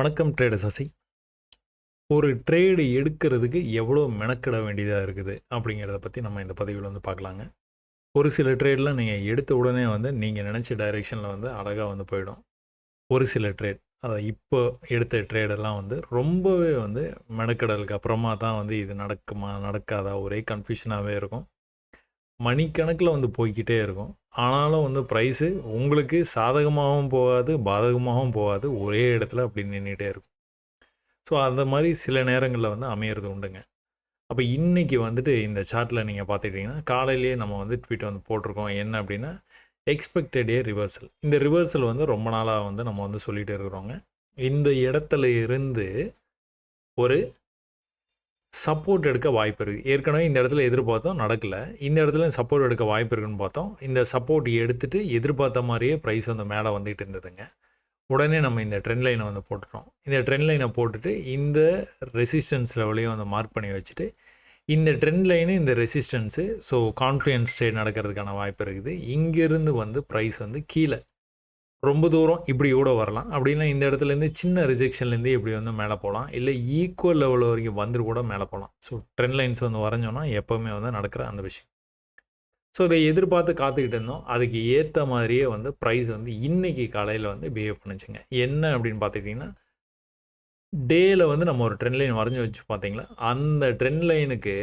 வணக்கம் ட்ரேடர்ஸ் அசி. ஒரு ட்ரேடு எடுக்கிறதுக்கு எவ்வளோ மெனக்கிட வேண்டியதாக இருக்குது அப்படிங்கிறத பற்றி நம்ம இந்த பதிவில் வந்து பார்க்கலாங்க. ஒரு சில ட்ரேட்லாம் நீங்கள் எடுத்த உடனே வந்து நீங்கள் நினச்ச டைரெக்ஷனில் வந்து அழகாக வந்து போயிடும். ஒரு சில ட்ரேட் அதை இப்போ எடுத்த ட்ரேடெல்லாம் வந்து ரொம்பவே வந்து மெனக்கிடலுக்கு அப்புறமா தான் வந்து இது நடக்குமா நடக்காதா ஒரே கன்ஃபியூஷனாகவே இருக்கும். மணிக்கணக்கில் வந்து போய்க்கிட்டே இருக்கும். ஆனாலும் வந்து ப்ரைஸு உங்களுக்கு சாதகமாகவும் போகாது, பாதகமாகவும் போகாது. ஒரே இடத்துல அப்படி நின்றுட்டே இருக்கும். ஸோ அந்த மாதிரி சில நேரங்களில் வந்து அமையிறது உண்டுங்க. அப்போ இன்றைக்கி வந்துட்டு இந்த சார்ட்டில் நீங்கள் பார்த்துக்கிட்டிங்கன்னா காலையிலேயே நம்ம வந்து ட்வீட் வந்து போட்டிருக்கோம். என்ன அப்படின்னா எக்ஸ்பெக்டட் ஏ ரிவர்சல். இந்த ரிவர்சல் வந்து ரொம்ப நாளாக வந்து நம்ம வந்து சொல்லிகிட்டே இருக்கிறோங்க. இந்த இடத்துல இருந்து ஒரு சப்போர்ட் எடுக்க வாய்ப்பு இருக்குது. ஏற்கனவே இந்த இடத்துல எதிர்பார்த்தோம், நடக்கலை. இந்த இடத்துல சப்போர்ட் எடுக்க வாய்ப்பு இருக்குன்னு பார்த்தோம். இந்த சப்போர்ட் எடுத்துகிட்டு எதிர்பார்த்த மாதிரியே ப்ரைஸ் வந்து மேலே வந்துகிட்டு இருந்ததுங்க. உடனே நம்ம இந்த ட்ரெண்ட் லைனை வந்து போட்டுட்டோம். இந்த ட்ரெண்ட் லைனை போட்டுட்டு இந்த ரெசிஸ்டன்ஸ் லெவலையும் வந்து மார்க் பண்ணி வச்சுட்டு இந்த ட்ரெண்ட் லைனு இந்த ரெசிஸ்டன்ஸு ஸோ கான்ஃபிடன்ஸ் ட்ரேட் நடக்கிறதுக்கான வாய்ப்பு இருக்குது. இங்கேருந்து வந்து ப்ரைஸ் வந்து கீழே ரொம்ப தூரம் இப்படி கூட வரலாம். அப்படின்னா இந்த இடத்துலேருந்து சின்ன ரிஜெக்ஷன்லேருந்து இப்படி வந்து மேலே போகலாம். இல்லை ஈக்குவல் லெவல் வரைக்கும் வந்துட்டு கூட மேலே போகலாம். ஸோ ட்ரெண்ட் லைன்ஸ் வந்து வரைஞ்சோன்னா எப்போவுமே வந்து நடக்கிற அந்த விஷயம். ஸோ இதை எதிர்பார்த்து காத்துக்கிட்டு இருந்தோம். அதுக்கு ஏற்ற மாதிரியே வந்து ப்ரைஸ் வந்து இன்றைக்கி காலையில் வந்து பிஹேவ் பண்ணுச்சுங்க. என்ன அப்படின்னு பார்த்துக்கிட்டிங்கன்னா டேயில் வந்து நம்ம ஒரு ட்ரெண்ட் லைன் வரைஞ்சி வச்சு பார்த்தீங்களா, அந்த ட்ரெண்ட் லைனுக்கு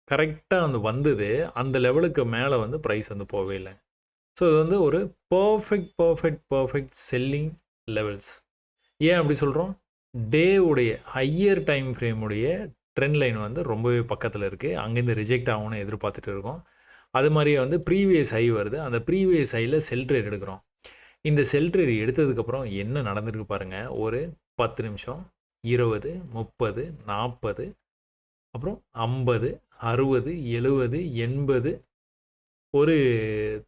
கரெக்டாக வந்து வந்தது. அந்த லெவலுக்கு மேலே வந்து ப்ரைஸ் வந்து போகவே இல்லை. ஸோ இது வந்து ஒரு பர்ஃபெக்ட் செல்லிங் லெவல்ஸ். ஏன் அப்படி சொல்கிறோம்? டே உடைய ஹையர் டைம் ஃப்ரேமுடைய ட்ரெண்ட் லைன் வந்து ரொம்பவே பக்கத்தில் இருக்குது. அங்கேருந்து ரிஜெக்ட் ஆகும்னு எதிர்பார்த்துட்டு இருக்கோம். அது மாதிரியே வந்து ப்ரீவியஸ் ஹை வருது. அந்த ப்ரீவியஸ் ஹையில் செல் ட்ரேட் எடுக்கிறோம். இந்த செல் ட்ரேட் எடுத்ததுக்கப்புறம் என்ன நடந்திருக்கு பாருங்கள். ஒரு 10 நிமிஷம், 20, 30, 40, அப்புறம் 50, 60, 70, 80, ஒரு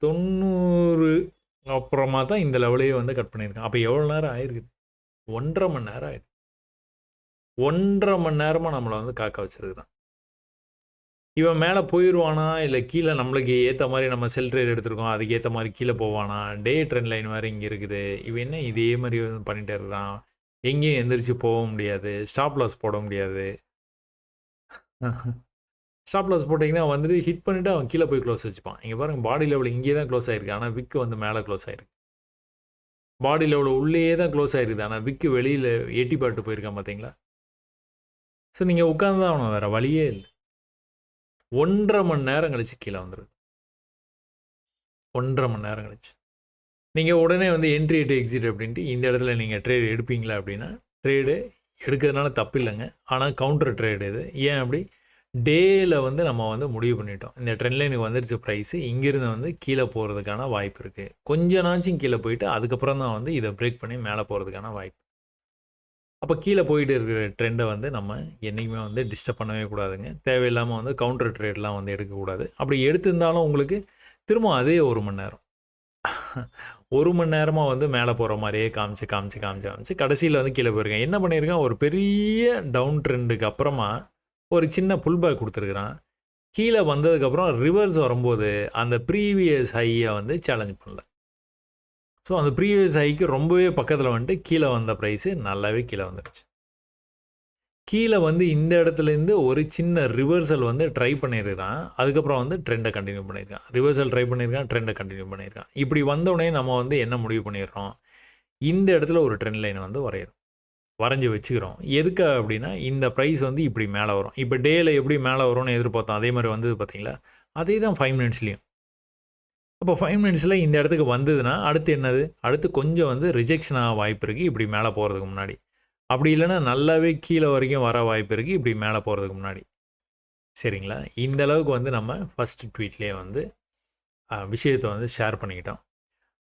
90 அப்புறமா தான் இந்த லெவலையே வந்து கட் பண்ணியிருக்கேன். அப்போ எவ்வளோ நேரம் ஆயிருக்கு? 1.5 மணி நேரம் ஆயிருக்கு. 1.5 மணி நேரமாக நம்மளை வந்து காக்க வச்சிருக்கிறான். இவன் மேலே போயிடுவானா, இல்லை கீழே நம்மளுக்கு ஏற்ற மாதிரி நம்ம செல் ட்ரேட் எடுத்துருக்கோம், அதுக்கு ஏற்ற மாதிரி கீழே போவானா, டே ட்ரெண்ட் லைன் வேறு இங்கே இருக்குது, இவன் என்ன இதே மாதிரி வந்து பண்ணிகிட்டே இருக்கிறான், எங்கேயும் எந்திரிச்சு போக முடியாது, ஸ்டாப் லாஸ் போட முடியாது. ஸ்டாப் லாஸ் போட்டிங்கன்னா வந்துட்டு ஹிட் பண்ணிவிட்டு அவன் கீழே போய் க்ளோஸ் வச்சுப்பான். இங்கே பாருங்கள், பாடி லெவல் இங்கே தான் க்ளோஸ் ஆகிருக்கு, ஆனால் விக்கு வந்து மேலே க்ளோஸ் ஆகிருக்கு. பாடி லெவல் உள்ளேயே தான் க்ளோஸ் ஆகிருக்குது, ஆனால் விக்கு வெளியில் எட்டி பாட்டு போயிருக்கான் பார்த்தீங்களா. ஸோ நீங்கள் உட்காந்து தான் அவனை, வேறு வழியே இல்லை. 1.5 மணி நேரம் கழிச்சு கீழே வந்துடுது. 1.5 மணி நேரம் கழிச்சு நீங்கள் உடனே வந்து என்ட்ரி டு எக்ஸிட் அப்படின்ட்டு இந்த இடத்துல நீங்கள் ட்ரேடு எடுப்பீங்களா அப்படின்னா, ட்ரேடு எடுக்கிறதுனால தப்பு இல்லைங்க. ஆனால் கவுண்டர் ட்ரேடு இது. ஏன் அப்படி? டேயில் வந்து நம்ம வந்து முடிவு பண்ணிட்டோம். இந்த ட்ரெண்ட் லைனுக்கு வந்துருச்சு ப்ரைஸு, இங்கேருந்து வந்து கீழே போகிறதுக்கான வாய்ப்பு இருக்குது. கொஞ்ச நாச்சும் கீழே போயிட்டு அதுக்கப்புறம் தான் வந்து இதை பிரேக் பண்ணி மேலே போகிறதுக்கான வாய்ப்பு. அப்போ கீழே போயிட்டு இருக்கிற ட்ரெண்டை வந்து நம்ம என்றைக்குமே வந்து டிஸ்டர்ப் பண்ணவே கூடாதுங்க. தேவையில்லாமல் வந்து கவுண்டர் ட்ரேட்லாம் வந்து எடுக்கக்கூடாது. அப்படி எடுத்திருந்தாலும் உங்களுக்கு திரும்ப அதே 1 மணி நேரம் 1 மணி நேரமாக வந்து மேலே போகிற மாதிரியே காமிச்சு கடைசியில் வந்து கீழே போயிருக்கேன். என்ன பண்ணியிருக்கேன், ஒரு பெரிய டவுன் ட்ரெண்டுக்கு அப்புறமா ஒரு சின்ன புல் பேக் கொடுத்துருக்குறான். கீழே வந்ததுக்கப்புறம் ரிவர்ஸ் வரும்போது அந்த ப்ரீவியஸ் ஹையை வந்து சேலஞ்ச் பண்ணல. ஸோ அந்த ப்ரீவியஸ் ஹைக்கு ரொம்பவே பக்கத்தில் வந்துட்டு கீழே வந்த ப்ரைஸு நல்லாவே கீழே வந்துடுச்சு. கீழே வந்து இந்த இடத்துலேருந்து ஒரு சின்ன ரிவர்சல் வந்து ட்ரை பண்ணியிருக்கான். அதுக்கப்புறம் வந்து ட்ரெண்டை கண்டினியூ பண்ணியிருக்கான். ரிவர்சல் ட்ரை பண்ணியிருக்கான், ட்ரெண்டை கண்டினியூ பண்ணியிருக்கான். இப்படி வந்தோடனே நம்ம வந்து என்ன முடிவு பண்ணிடுறோம், இந்த இடத்துல ஒரு ட்ரெண்ட் லைனை வந்து வரைஞ்சி வச்சுக்கிறோம். எதுக்காக அப்படின்னா, இந்த ப்ரைஸ் வந்து இப்படி மேலே வரும். இப்போ டேயில் எப்படி மேலே வரும்னு எதிர்பார்த்தோம், அதே மாதிரி வந்தது பார்த்தீங்களா? அதே தான் 5 மினிட்ஸ்லேயும். அப்போ 5 மினிட்ஸில் இந்த இடத்துக்கு வந்ததுன்னா அடுத்து என்னது? அடுத்து கொஞ்சம் வந்து ரிஜெக்ஷன் ஆக வாய்ப்பு இருக்குது இப்படி மேலே போகிறதுக்கு முன்னாடி. அப்படி இல்லைன்னா நல்லாவே கீழே வரைக்கும் வர வாய்ப்பு இருக்குது இப்படி மேலே போகிறதுக்கு முன்னாடி. சரிங்களா? இந்த அளவுக்கு வந்து நம்ம ஃபஸ்ட்டு ட்வீட்லேயே வந்து விஷயத்தை வந்து ஷேர் பண்ணிக்கிட்டோம்.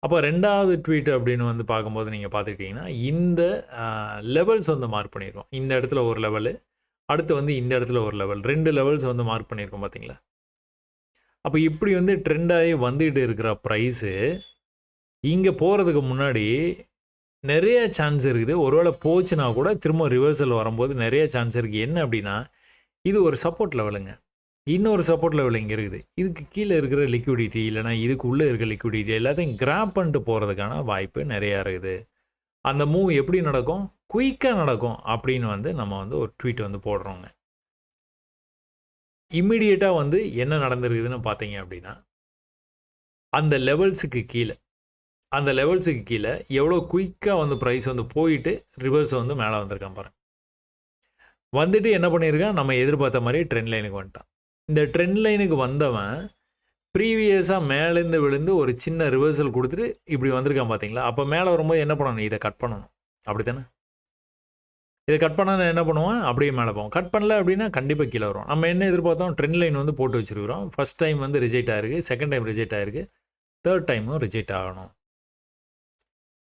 அப்போ 2வது ட்வீட் அப்படின்னு வந்து பார்க்கும்போது நீங்கள் பார்த்துக்கிட்டிங்கன்னா, இந்த லெவல்ஸ் வந்து மார்க் பண்ணியிருக்கோம். இந்த இடத்துல ஒரு லெவலு, அடுத்து வந்து இந்த இடத்துல ஒரு லெவல். 2 லெவல்ஸ் வந்து மார்க் பண்ணியிருக்கோம் பார்த்தீங்களா? அப்போ இப்படி வந்து ட்ரெண்டாகி வந்துகிட்டு இருக்கிற ப்ரைஸு இங்கே போகிறதுக்கு முன்னாடி நிறைய சான்ஸ் இருக்குது. ஒருவேளை போச்சுன்னா கூட திரும்ப ரிவர்சல் வரும்போது நிறைய சான்ஸ் இருக்குது. என்ன அப்படின்னா, இது ஒரு சப்போர்ட் லெவலுங்க. இன்னொரு சப்போர்ட் லெவல் இங்கே இருக்குது. இதுக்கு கீழே இருக்கிற லிக்விடிட்டி இல்லைனா இதுக்கு உள்ளே இருக்கிற லிக்விடிட்டி எல்லாத்தையும் கிராப் பண்ணிட்டு போகிறதுக்கான வாய்ப்பு நிறையா இருக்குது. அந்த மூவ் எப்படி நடக்கும்? குயிக்காக நடக்கும் அப்படின்னு வந்து நம்ம வந்து ஒரு ட்வீட் வந்து போடுறோங்க. இம்மிடியேட்டாக வந்து என்ன நடந்திருக்குதுன்னு பார்த்தீங்க அப்படின்னா, அந்த லெவல்ஸுக்கு கீழே எவ்வளோ குயிக்காக வந்து ப்ரைஸ் வந்து போயிட்டு ரிவர்ஸ் வந்து மேலே வந்திருக்கான் பாருங்க. வந்துட்டு என்ன பண்ணியிருக்கான், நம்ம எதிர்பார்த்த மாதிரி ட்ரெண்ட் லைனுக்கு வந்துட்டான். இந்த ட்ரெண்ட் லைனுக்கு வந்தவன் ப்ரீவியஸாக மேலேருந்து விழுந்து ஒரு சின்ன ரிவர்சல் கொடுத்துட்டு இப்படி வந்திருக்கான் பார்த்தீங்களா. அப்போ மேலே வரும்போது என்ன பண்ணணும், இதை கட் பண்ணணும். அப்படி தானே? இதை கட் பண்ணால் என்ன பண்ணுவோம், அப்படியே மேலே போவோம். கட் பண்ணல அப்படின்னா கண்டிப்பாக கீழே வரும். நம்ம என்ன எதிர்பார்த்தோம், ட்ரெண்ட் லைன் வந்து போட்டு வச்சுருக்கிறோம். ஃபஸ்ட் டைம் வந்து ரிஜெக்ட் ஆகிருக்கு, செகண்ட் டைம் ரிஜெக்ட் ஆகிருக்கு, தேர்ட் டைமும் ரிஜெக்ட் ஆகணும்.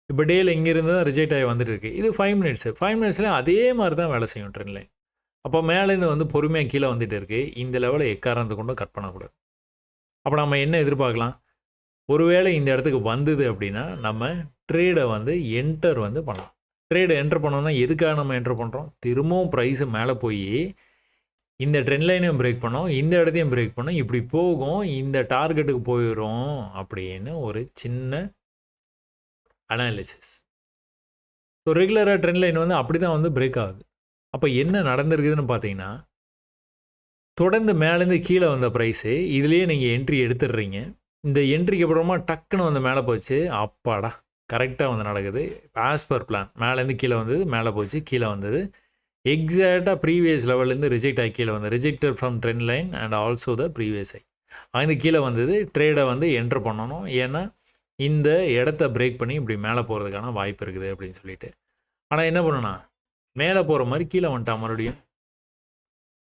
இப்போ டேயில் இங்கேருந்து தான் ரிஜெக்ட் ஆகி வந்துட்டு இருக்கு. இது 5 மினிட்ஸு. 5 மினிட்ஸ்லேயும் அதே மாதிரி தான் வேலை செய்யும் ட்ரெண்ட் லைன். அப்போ மேலேருந்து வந்து பொறுமையாக கீழே வந்துட்டு இருக்குது. இந்த லெவலை எக்காரணத்தை கொண்டும் கட் பண்ணக்கூடாது. அப்போ நம்ம என்ன எதிர்பார்க்கலாம், ஒருவேளை இந்த இடத்துக்கு வந்தது அப்படின்னா நம்ம ட்ரேடை வந்து என்டர் வந்து பண்ணலாம். ட்ரேடை என்டர் பண்ணோம்னா எதுக்காக நம்ம என்டர் பண்ணுறோம், திரும்பவும் ப்ரைஸு மேலே போய் இந்த ட்ரெண்ட் லைனையும் பிரேக் பண்ணோம், இந்த இடத்தையும் பிரேக் பண்ணோம், இப்படி போகும், இந்த டார்கெட்டுக்கு போயிடும் அப்படின்னு ஒரு சின்ன அனாலிசிஸ். ஸோ ரெகுலராக ட்ரெண்ட் லைன் வந்து அப்படி தான் வந்து பிரேக் ஆகுது. அப்போ என்ன நடந்திருக்குதுன்னு பார்த்தீங்கன்னா, தொடர்ந்து மேலேருந்து கீழே வந்த ப்ரைஸு இதுலேயே நீங்கள் என்ட்ரி எடுத்துடுறீங்க. இந்த என்ட்ரிக்கு அப்புறமா டக்குன்னு வந்து மேலே போச்சு. அப்பாடா, கரெக்டாக வந்து நடக்குது. ஆஸ் பர் பிளான் மேலேருந்து கீழே வந்தது, மேலே போச்சு, கீழே வந்தது. எக்ஸாக்டாக ப்ரீவியஸ் லெவல்லேருந்து ரிஜெக்ட் ஆகி கீழே வந்து rejected from trend line and also the previous high. அது கீழே வந்தது. ட்ரேடை வந்து என்ட்ரு பண்ணணும். ஏன்னா இந்த இடத்த பிரேக் பண்ணி இப்படி மேலே போகிறதுக்கான வாய்ப்பு இருக்குது அப்படின்னு சொல்லிட்டு. ஆனால் என்ன பண்ணனா, மேலே போகிற மாதிரி கீழே வந்துட்டான் மறுபடியும்.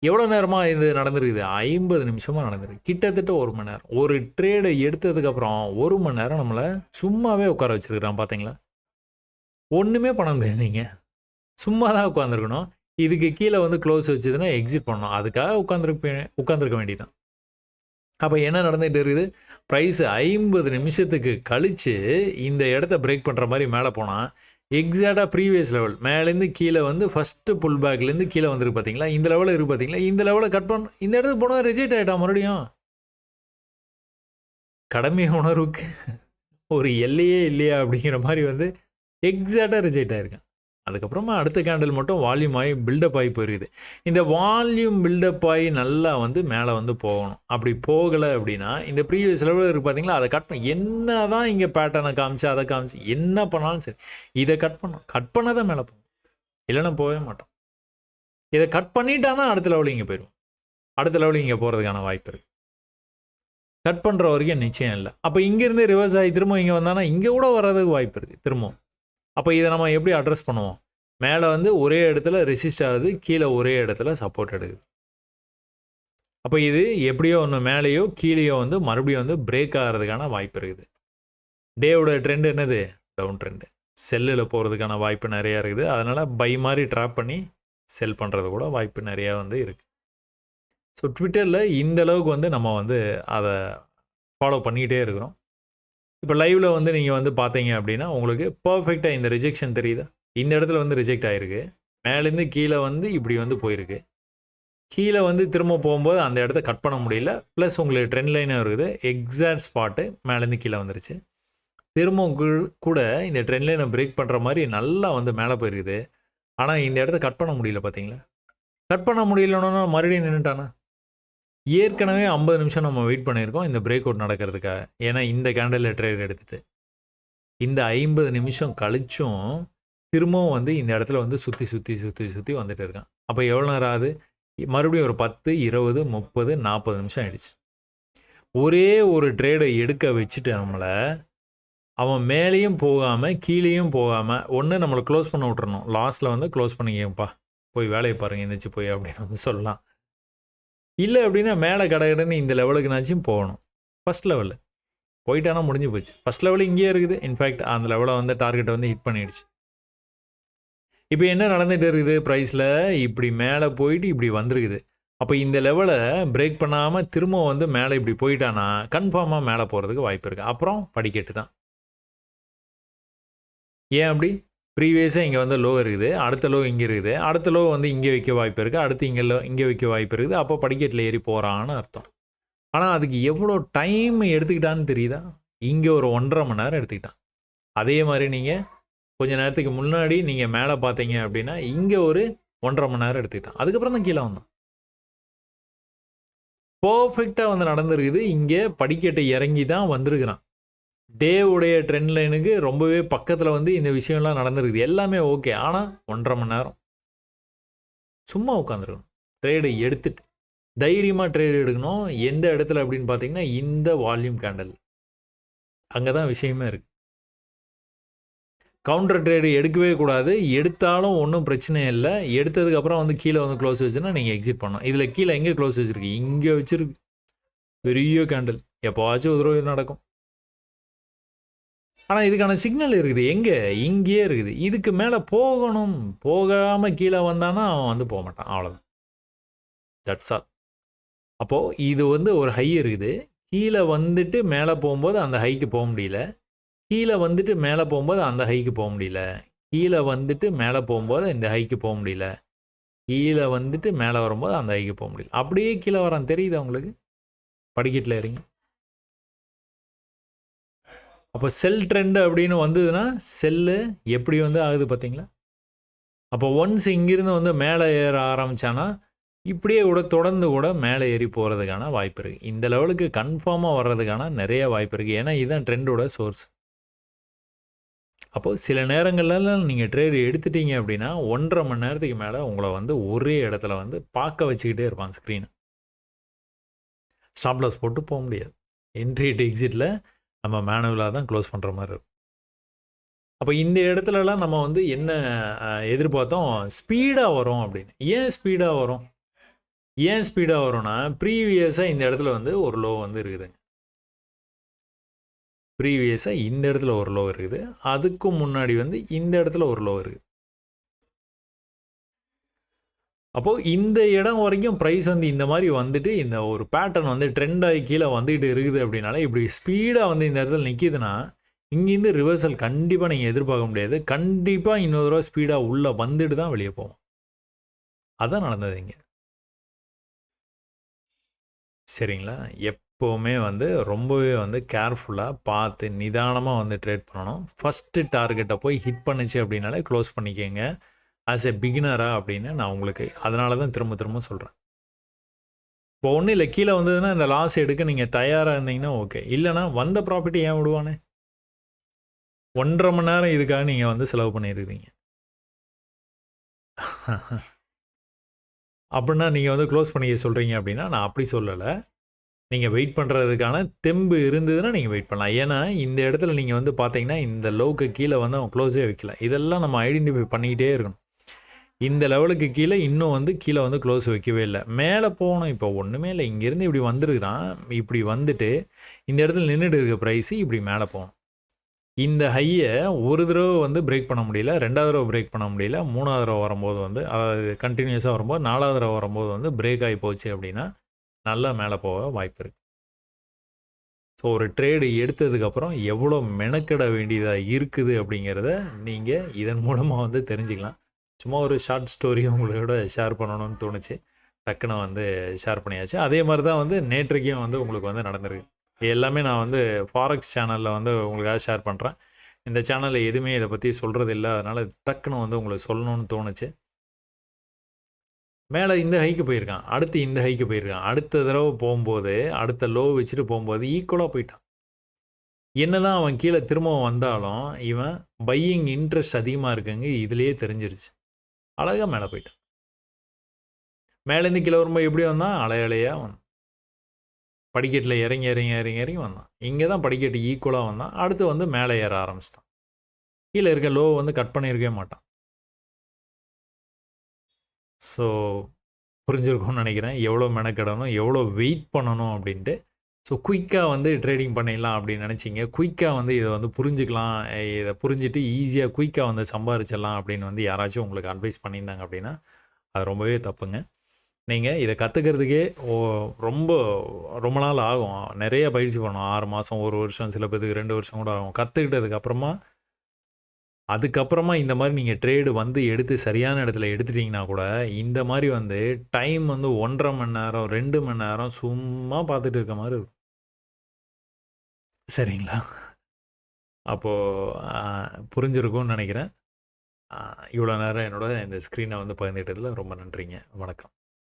எவ்வளோ நேரமாக இது நடந்திருக்குது, 50 நிமிஷமாக நடந்திருக்கு. கிட்டத்தட்ட 1 மணி நேரம். ஒரு ட்ரேடை எடுத்ததுக்கப்புறம் 1 மணி நேரம் நம்மளை சும்மாவே உட்கார வச்சுருக்கிறான் பார்த்தீங்களா. ஒன்றுமே பண்ண முடியாது. நீங்கள் சும்மா தான் உட்காந்துருக்கணும். இதுக்கு கீழே வந்து க்ளோஸ் வச்சதுன்னா எக்ஸிட் பண்ணணும். அதுக்காக உட்காந்துருக்க வேண்டியதான். அப்போ என்ன நடந்துகிட்டு இருக்குது, ப்ரைஸ் 50 நிமிஷத்துக்கு கழித்து இந்த இடத்த பிரேக் பண்ணுற மாதிரி மேலே போனால் எக்ஸாக்டாக ப்ரீவியஸ் லெவல் மேலேருந்து கீழே வந்து ஃபஸ்ட்டு புல் பேக்லேருந்து கீழே வந்துருக்கு பார்த்தீங்களா. இந்த லெவலில் இருக்குது பார்த்தீங்களா. இந்த லெவலை கட் பண்ண இந்த இடத்துக்கு போனால் ரிஜெக்ட் ஆகிட்டான் மறுபடியும். கடமை உணர்வுக்கு ஒரு எல்லையே இல்லையா அப்படிங்கிற மாதிரி வந்து எக்ஸாக்டாக ரிஜெக்ட் ஆகிருக்கேன். அதுக்கப்புறமா அடுத்த கேண்டில் மட்டும் வால்யூம் ஆகி பில்டப் ஆகி போயிருக்குது. இந்த வால்யூம் பில்டப் ஆகி நல்லா வந்து மேலே வந்து போகணும். அப்படி போகலை அப்படின்னா இந்த ப்ரீவியஸ் லெவலில் இருக்குது பார்த்தீங்களா, அதை கட் பண்ண என்ன தான் இங்கே பேட்டர்னை காமிச்சு அதை காமிச்சு என்ன பண்ணாலும் சரி இதை கட் பண்ணோம். கட் பண்ண தான் மேலே போகும், இல்லைன்னா போகவே மாட்டோம். இதை கட் பண்ணிட்டானா அடுத்த லெவலில் இங்கே போயிடுவோம். அடுத்த லெவலில் இங்கே போகிறதுக்கான வாய்ப்பு இருக்குது. கட் பண்ணுற வரைக்கும் நிச்சயம் இல்லை. அப்போ இங்கேருந்து ரிவர்ஸ் ஆகி திரும்ப இங்கே வந்தானா இங்கே கூட வர்றதுக்கு வாய்ப்பு இருக்குது திரும்பவும். அப்போ இதை நம்ம எப்படி அட்ரஸ் பண்ணுவோம், மேலே வந்து ஒரே இடத்துல ரெசிஸ்ட் ஆகுது, கீழே ஒரே இடத்துல சப்போர்ட் எடுக்குது. அப்போ இது எப்படியோ ஒன்று மேலேயோ கீழேயோ வந்து மறுபடியும் வந்து பிரேக் ஆகிறதுக்கான வாய்ப்பு இருக்குது. டேவோட ட்ரெண்ட் என்னது, டவுன் ட்ரெண்டு. செல்லில் போகிறதுக்கான வாய்ப்பு நிறையா இருக்குது. அதனால் பை மாதிரி ட்ராப் பண்ணி செல் பண்ணுறது கூட வாய்ப்பு நிறையா வந்து இருக்குது. ஸோ ட்விட்டரில் இந்த அளவுக்கு வந்து நம்ம வந்து அதை ஃபாலோ பண்ணிக்கிட்டே இருக்கிறோம். இப்போ லைவில் வந்து நீங்கள் வந்து பார்த்தீங்க அப்படின்னா உங்களுக்கு பர்ஃபெக்டாக இந்த ரிஜெக்ஷன் தெரியுதா. இந்த இடத்துல வந்து ரிஜெக்ட் ஆகிருக்கு, மேலேருந்து கீழே வந்து இப்படி வந்து போயிருக்கு. கீழே வந்து திரும்ப போகும்போது அந்த இடத்த கட் பண்ண முடியல. ப்ளஸ் உங்களுக்கு ட்ரெண்ட் லைனாக இருக்குது. எக்ஸாக்ட் ஸ்பாட்டு மேலேருந்து கீழே வந்துருச்சு. திரும்ப கூட இந்த ட்ரெண்ட் லைனை பிரேக் பண்ணுற மாதிரி நல்லா வந்து மேலே போயிருக்குது. ஆனால் இந்த இடத்த கட் பண்ண முடியல பார்த்தீங்களா. கட் பண்ண முடியலன்னா மறுபடியும் நின்றுட்டானா. ஏற்கனவே 50 நிமிஷம் நம்ம வெயிட் பண்ணியிருக்கோம் இந்த பிரேக் அவுட் நடக்கிறதுக்காக. ஏன்னா இந்த கேண்டலில் ட்ரேட் எடுத்துகிட்டு இந்த 50 நிமிஷம் கழிச்சும் திரும்பவும் வந்து இந்த இடத்துல வந்து சுற்றி சுற்றி சுற்றி சுற்றி வந்துட்டு இருக்கான். அப்போ எவ்வளோ நேரம் ஆகுது, மறுபடியும் ஒரு 10, 20, 30, 40 நிமிஷம் ஆகிடுச்சு. ஒரே ஒரு ட்ரேடை எடுக்க வச்சுட்டு நம்மளை அவன் மேலேயும் போகாமல் கீழேயும் போகாமல் ஒன்று நம்மளை க்ளோஸ் பண்ண விட்டுறணும். லாஸ்ட்டில் வந்து க்ளோஸ் பண்ணிக்கப்பா, போய் வேலையை பாருங்கள் எந்திரிச்சு போய் அப்படின்னு வந்து சொல்லலாம். இல்லை அப்படின்னா மேலே கடைன்னு இந்த லெவலுக்குனாச்சும் போகணும். ஃபஸ்ட் லெவலில் போயிட்டானா முடிஞ்சு போச்சு. ஃபஸ்ட் லெவலில் இங்கேயே இருக்குது. இன்ஃபேக்ட் அந்த லெவலை வந்து டார்கெட்டை வந்து ஹிட் பண்ணிடுச்சு. இப்போ என்ன நடந்துகிட்டு இருக்குது, ப்ரைஸில் இப்படி மேலே போயிட்டு இப்படி வந்திருக்குது. அப்போ இந்த லெவலை பிரேக் பண்ணாமல் திரும்ப வந்து மேலே இப்படி போயிட்டானா கன்ஃபார்மாக மேலே போகிறதுக்கு வாய்ப்பு இருக்குது. அப்புறம் படிக்கட்டு தான். ஏன் அப்படி, ப்ரீவியஸாக இங்கே வந்து லோ இருக்குது, அடுத்த லோ இங்கே இருக்குது, அடுத்த லோ வந்து இங்கே வைக்க வாய்ப்பு இருக்குது, அடுத்து இங்கே வைக்க வாய்ப்பு இருக்குது. அப்போ படிக்கட்டில் ஏறி போகிறான்னு அர்த்தம். ஆனால் அதுக்கு எவ்வளோ டைம் எடுத்துக்கிட்டான்னு தெரியுதா. இங்கே ஒரு 1.5 மணி நேரம் எடுத்துக்கிட்டான். அதே மாதிரி நீங்கள் கொஞ்ச நேரத்துக்கு முன்னாடி நீங்கள் மேலே பார்த்தீங்க அப்படின்னா இங்கே ஒரு 1.5 மணி நேரம் எடுத்துக்கிட்டான். அதுக்கப்புறம் தான் கீழே வந்தான். பர்ஃபெக்டாக வந்து நடந்திருக்குது. இங்கே படிக்கட்டை இறங்கி தான் வந்திருக்கிறான். டே உடைய ட்ரெண்ட் லைனுக்கு ரொம்பவே பக்கத்தில் வந்து இந்த விஷயம்லாம் நடந்திருக்குது. எல்லாமே ஓகே. ஆனால் 1.5 மணி நேரம் சும்மா உட்காந்துருக்கணும். ட்ரேடு எடுத்துட்டு தைரியமாக ட்ரேடு எடுக்கணும். எந்த இடத்துல அப்படின்னு பார்த்தீங்கன்னா இந்த வால்யூம் கேண்டல் அங்கே தான் விஷயமே இருக்குது. கவுண்டர் ட்ரேடு எடுக்கவே கூடாது. எடுத்தாலும் ஒன்றும் பிரச்சனை இல்லை. எடுத்ததுக்கப்புறம் வந்து கீழே வந்து க்ளோஸ் வச்சுன்னா நீங்கள் எக்ஸிட் பண்ணணும். இதில் கீழே எங்கே க்ளோஸ் வச்சுருக்கு? இங்கே வச்சுருக்கு. பெரிய கேண்டில். எப்போவாச்சும் ஒரு தடவை நடக்கும். ஆனால் இதுக்கான சிக்னல் இருக்குது. எங்கே? இங்கேயே இருக்குது. இதுக்கு மேலே போகணும். போகாமல் கீழே வந்தானா அவன் வந்து போக மாட்டான். அவ்வளோதான். That's all. அப்போது இது வந்து ஒரு ஹை இருக்குது. கீழே வந்துட்டு மேலே போகும்போது அந்த ஹைக்கு போக முடியல. கீழே வந்துட்டு மேலே போகும்போது அந்த ஹைக்கு போக முடியல. கீழே வந்துட்டு மேலே போகும்போது இந்த ஹைக்கு போக முடியல. கீழே வந்துட்டு மேலே வரும்போது அந்த ஹைக்கு போக முடியல. அப்படியே கீழே வரான் தெரியுது உங்களுக்கு? படிக்கட்டில் இறங்கி. அப்போ செல் ட்ரெண்டு அப்படின்னு வந்ததுன்னா செல்லு எப்படி வந்து ஆகுது பார்த்தீங்களா? அப்போ ஒன்ஸ் இங்கிருந்து வந்து மேலே ஏற ஆரம்பித்தானா இப்படியே கூட தொடர்ந்து கூட மேலே ஏறி போகிறதுக்கான வாய்ப்பு இருக்குது. இந்த லெவலுக்கு கன்ஃபார்மாக வர்றதுக்கான நிறைய வாய்ப்பு இருக்குது. ஏன்னா இதுதான் ட்ரெண்டோட சோர்ஸ். அப்போது சில நேரங்கள்லாம் நீங்கள் ட்ரேடு எடுத்துட்டீங்க அப்படின்னா 1.5 மணி நேரத்துக்கு மேலே உங்களை வந்து ஒரே இடத்துல வந்து பார்க்க வச்சுக்கிட்டே இருப்பான் ஸ்க்ரீனை. ஸ்டாப் லாஸ் போட்டு போக முடியாது. என்ட்ரி எக்ஸிட்டில் நம்ம மேனுவலாக தான் க்ளோஸ் பண்ணுற மாதிரி இருக்கும். அப்போ இந்த இடத்துலலாம் நம்ம வந்து என்ன எதிர்பார்த்தோம்? ஸ்பீடாக வரும் அப்படின்னு. ஏன் ஸ்பீடாக வரும்? ஏன் ஸ்பீடாக வரும்னா ப்ரீவியஸாக இந்த இடத்துல வந்து ஒரு லோ வந்து இருக்குதுங்க. ப்ரீவியஸாக இந்த இடத்துல ஒரு லோ இருக்குது. அதுக்கும் முன்னாடி வந்து இந்த இடத்துல ஒரு லோ இருக்குது. அப்போது இந்த இடம் வரைக்கும் ப்ரைஸ் வந்து இந்த மாதிரி வந்துட்டு இந்த ஒரு பேட்டர்ன் வந்து ட்ரெண்ட் ஆகி கீழே வந்துகிட்டு இருக்குது அப்படின்னால இப்படி ஸ்பீடாக வந்து இந்த இடத்துல நிற்கிதுன்னா இங்கேருந்து ரிவர்சல் கண்டிப்பாக நீங்கள் எதிர்பார்க்க முடியாது. கண்டிப்பாக இன்னொரு தடவை ஸ்பீடாக உள்ளே வந்துட்டு தான் வெளியே போவோம். அதான் நடந்தது இங்கே. சரிங்களா? எப்போவுமே வந்து ரொம்பவே வந்து கேர்ஃபுல்லாக பார்த்து நிதானமாக வந்து ட்ரேட் பண்ணணும். ஃபஸ்ட்டு டார்கெட்டை போய் ஹிட் பண்ணுச்சு அப்படின்னாலே க்ளோஸ் பண்ணிக்கோங்க. ஆஸ் எ பிகினராக அப்படின்னு நான் உங்களுக்கு அதனால தான் திரும்ப திரும்ப சொல்கிறேன். இப்போ ஒன்றும் இல்லை, கீழே வந்ததுன்னா இந்த லாஸ் எடுக்க நீங்கள் தயாராக இருந்தீங்கன்னா ஓகே. இல்லைனா வந்த ப்ராஃபிட் ஏன் விடுவானே? 1.5 மணி நேரம் இதுக்காக நீங்கள் வந்து செலவு பண்ணியிருக்கீங்க. அப்படின்னா நீங்கள் வந்து க்ளோஸ் பண்ணிக்க சொல்கிறீங்க அப்படின்னா நான் அப்படி சொல்லலை. நீங்கள் வெயிட் பண்ணுறதுக்கான தெம்பு இருந்ததுன்னா நீங்கள் வெயிட் பண்ணலாம். ஏன்னா இந்த இடத்துல நீங்கள் வந்து பார்த்தீங்கன்னா இந்த லோவுக்கு கீழே வந்து அவன் க்ளோஸே வைக்கல. இதெல்லாம் நம்ம ஐடென்டிஃபை பண்ணிக்கிட்டே இருக்கணும். இந்த லெவலுக்கு கீழே இன்னும் வந்து கீழே வந்து க்ளோஸ் வைக்கவே இல்லை. மேலே போகணும். இப்போ ஒன்றுமே இல்லை, இங்கேருந்து இப்படி வந்துருக்கிறான். இப்படி வந்துட்டு இந்த இடத்துல நின்றுட்டு இருக்க ப்ரைஸு இப்படி மேலே போகணும். இந்த ஹையை ஒரு தடவை வந்து பிரேக் பண்ண முடியல, 2வது தடவை பிரேக் பண்ண முடியல, 3வது தடவை வரும்போது வந்து அதாவது கண்டினியூஸாக வரும்போது 4வது தடவை வரும்போது வந்து பிரேக் ஆகி போச்சு அப்படின்னா நல்லா மேலே போக வாய்ப்பு இருக்குது. ஸோ ஒரு ட்ரேடு எடுத்ததுக்கப்புறம் எவ்வளோ மெனக்கெட வேண்டியதாக இருக்குது அப்படிங்கிறத நீங்கள் இதன் மூலமாக வந்து தெரிஞ்சுக்கலாம். சும்மா ஒரு ஷார்ட் ஸ்டோரி உங்களோட ஷேர் பண்ணணும்னு தோணுச்சு. டக்குன்னு வந்து ஷேர் பண்ணியாச்சு. அதே மாதிரி தான் வந்து நேற்றைக்கும் வந்து உங்களுக்கு வந்து நடந்திருக்கு. எல்லாமே நான் வந்து ஃபாரெக்ஸ் சேனலில் வந்து உங்களுக்காக ஷேர் பண்ணுறேன். இந்த சேனலில் எதுவுமே இதை பற்றி சொல்கிறது இல்லை. அதனால் டக்குன்னு வந்து உங்களுக்கு சொல்லணும்னு தோணுச்சு. மேலே இந்த ஹைக்கு போயிருக்கான். அடுத்து இந்த ஹைக்கு போயிருக்கான். அடுத்த தடவை போகும்போது அடுத்த லோ வச்சுட்டு போகும்போது ஈக்குவலாக போயிட்டான். என்னதான் அவன் கீழே திரும்பவும் வந்தாலும் இவன் பையிங் இன்ட்ரெஸ்ட் அதிகமாக இருக்குங்க இதுலேயே தெரிஞ்சிருச்சு. அழகாக மேலே போயிட்டான். மேலேருந்து கீழே வரும்போது எப்படி வந்தான்? அலையாக வந்தான். படிக்கட்டில் இறங்கி இறங்கி இறங்கி இறங்கி வந்தான். இங்கே தான் படிக்கட்டு ஈக்குவலாக வந்தான். அடுத்து வந்து மேலே ஏற ஆரம்பிச்சிட்டான். கீழே இருக்க லோ வந்து கட் பண்ணியிருக்கவே மாட்டான். ஸோ புரிஞ்சிருக்கும்னு நினைக்கிறேன். எவ்வளோ மெனக்கெடணும், எவ்வளோ வெயிட் பண்ணணும் அப்படின்ட்டு. ஸோ குயிக்காக வந்து ட்ரேடிங் பண்ணிடலாம் அப்படின்னு நினச்சிங்க. குயிக்காக வந்து இதை வந்து புரிஞ்சுக்கலாம். இதை புரிஞ்சுட்டு ஈஸியாக குயிக்காக வந்து சம்பாரிச்சிடலாம் அப்படின்னு வந்து யாராச்சும் உங்களுக்கு அட்வைஸ் பண்ணியிருந்தாங்க அப்படின்னா அது ரொம்பவே தப்புங்க. நீங்கள் இதை கற்றுக்கிறதுக்கே ரொம்ப ரொம்ப நாள் ஆகும். நிறைய பயிற்சி பண்ணணும். 6 மாதம், 1 வருஷம், சில பேருக்கு 2 வருஷம் கூட ஆகும். கற்றுக்கிட்டதுக்கப்புறமா அதுக்கப்புறமா இந்த மாதிரி நீங்கள் ட்ரேடு வந்து எடுத்து சரியான இடத்துல எடுத்துட்டிங்கன்னா கூட இந்த மாதிரி வந்து டைம் வந்து 1.5 மணி நேரம் 2 மணி நேரம் சும்மா பார்த்துட்டு இருக்க மாதிரி இருக்கும். சரிங்களா? அப்போது புரிஞ்சிருக்கும்னு நினைக்கிறேன். இவ்வளோ நேரம் என்னோட இந்த ஸ்க்ரீனை வந்து பகிர்ந்துக்கிட்டதில் ரொம்ப நன்றிங்க. வணக்கம்.